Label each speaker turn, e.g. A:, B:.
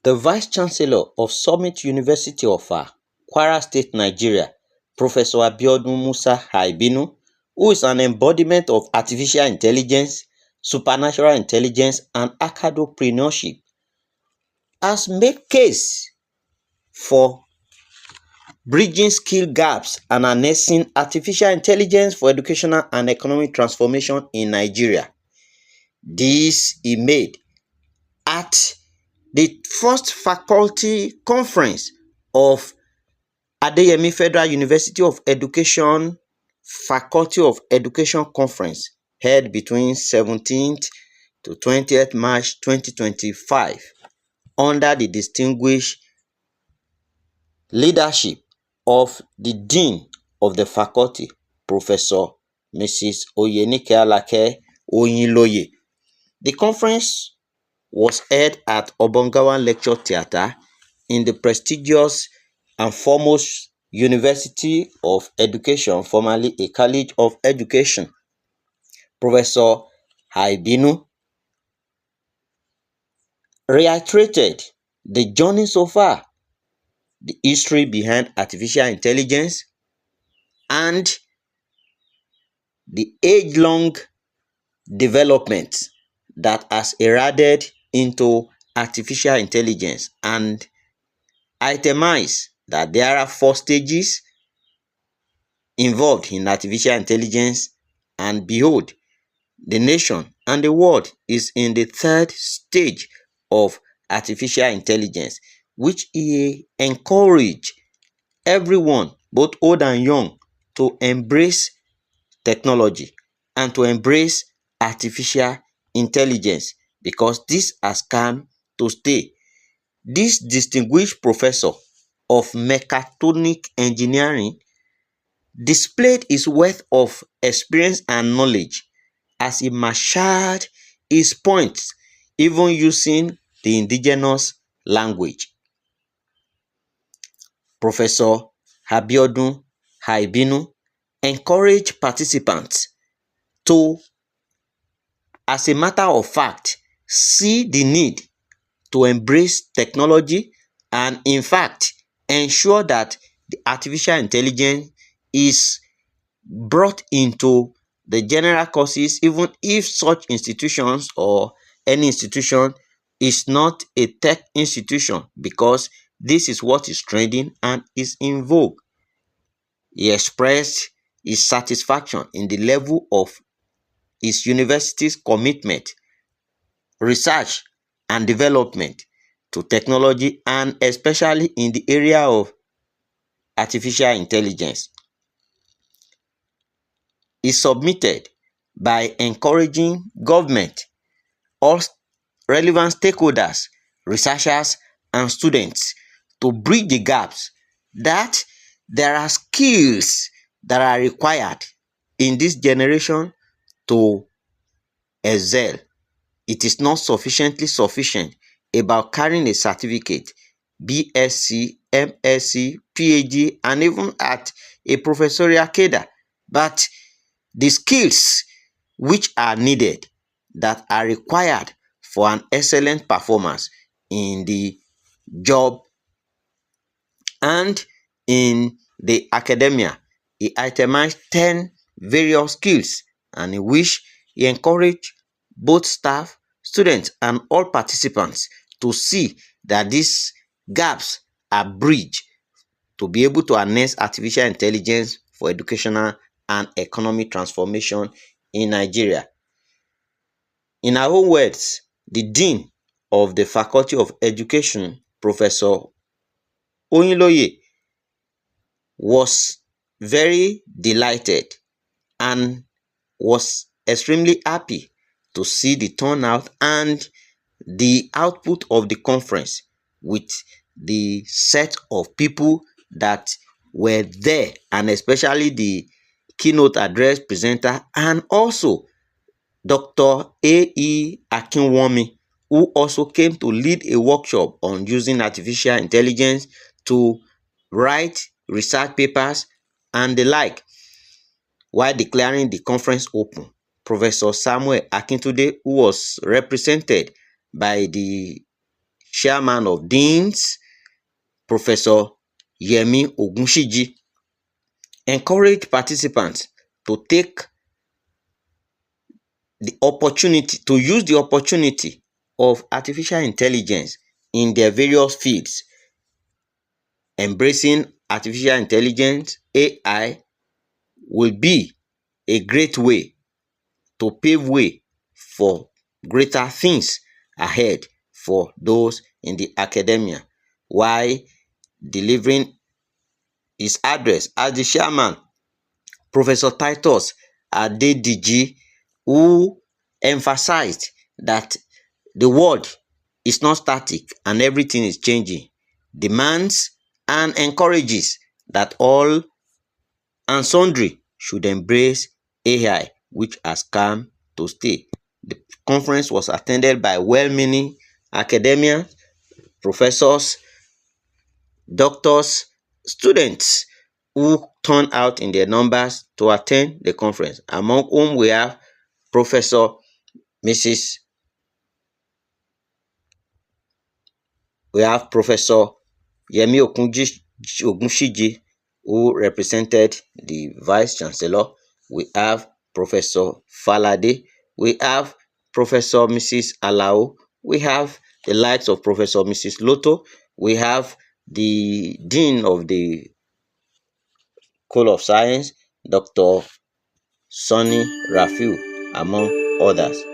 A: The Vice Chancellor of Summit University of Kwara State, Nigeria, Professor Abiodun Musa Aibinu, who is an embodiment of artificial intelligence, supernatural intelligence, and academpreneurship, has made case for bridging skill gaps and harnessing artificial intelligence for educational and economic transformation in Nigeria. This he made at the first faculty conference of Adeyemi Federal University of Education Faculty of Education Conference held between 17th to 20th March 2025 under the distinguished leadership of the Dean of the Faculty, Professor Mrs. Oyenike Alake Oyinloye. The conference was held at Obongawa Lecture Theatre in the prestigious and foremost University of Education, formerly a College of Education. Professor Aibinu reiterated the journey so far, the history behind artificial intelligence, and the age-long development that has eroded into artificial intelligence, and itemized that there are 4 stages involved in artificial intelligence, and behold, the nation and the world is in the 3rd stage of artificial intelligence, which he encourage everyone, both old and young, to embrace technology and to embrace artificial intelligence, because this has come to stay. This distinguished professor of mechatronic engineering displayed his wealth of experience and knowledge as he marshaled his points, even using the indigenous language. Professor Abiodun Aibinu encouraged participants to, as a matter of fact, see the need to embrace technology and, in fact, ensure that the artificial intelligence is brought into the general courses, even if such institutions or any institution is not a tech institution, because this is what is trending and is in vogue. He expressed his satisfaction in the level of his university's commitment, research, and development to technology, and especially in the area of artificial intelligence. He submitted by encouraging government, all relevant stakeholders, researchers, and students to bridge the gaps, that there are skills that are required in this generation to excel. It is not sufficient about carrying a certificate, BSc, MSc, PhD, and even at a professorial cadre, but the skills which are needed, that are required for an excellent performance in the job and in the academia. He itemized 10 various skills, and in which he encouraged both staff, students, and all participants to see that these gaps are bridged to be able to harness artificial intelligence for educational and economic transformation in Nigeria. In our own words, the Dean of the Faculty of Education, Professor Oyinloye, was very delighted and was extremely happy to see the turnout and the output of the conference, with the set of people that were there, and especially the keynote address presenter, and also Dr. A.E. Akinwumi, who also came to lead a workshop on using artificial intelligence to write research papers and the like. While declaring the conference open, Professor Samuel Akintunde, who was represented by the chairman of deans, Professor Yemi Ogunshiji, encouraged participants to take the opportunity to use the opportunity of artificial intelligence in their various fields. Embracing artificial intelligence, AI, will be a great way to pave way for greater things ahead for those in the academia. While delivering his address as the chairman, Professor Titus Adediji, who emphasized that the world is not static and everything is changing, demands and encourages that all and sundry should embrace AI, which has come to stay. The conference was attended by well-meaning academia, professors, doctors, students who turned out in their numbers to attend the conference, among whom we have Professor Mrs. We have Professor Yemi Ogunshiji, who represented the Vice Chancellor. We have Professor Falade. We have Professor Mrs. Alao. We have the likes of Professor Mrs. Lotto. We have the Dean of the School of Science, Dr. Sonny Rafiu, among others.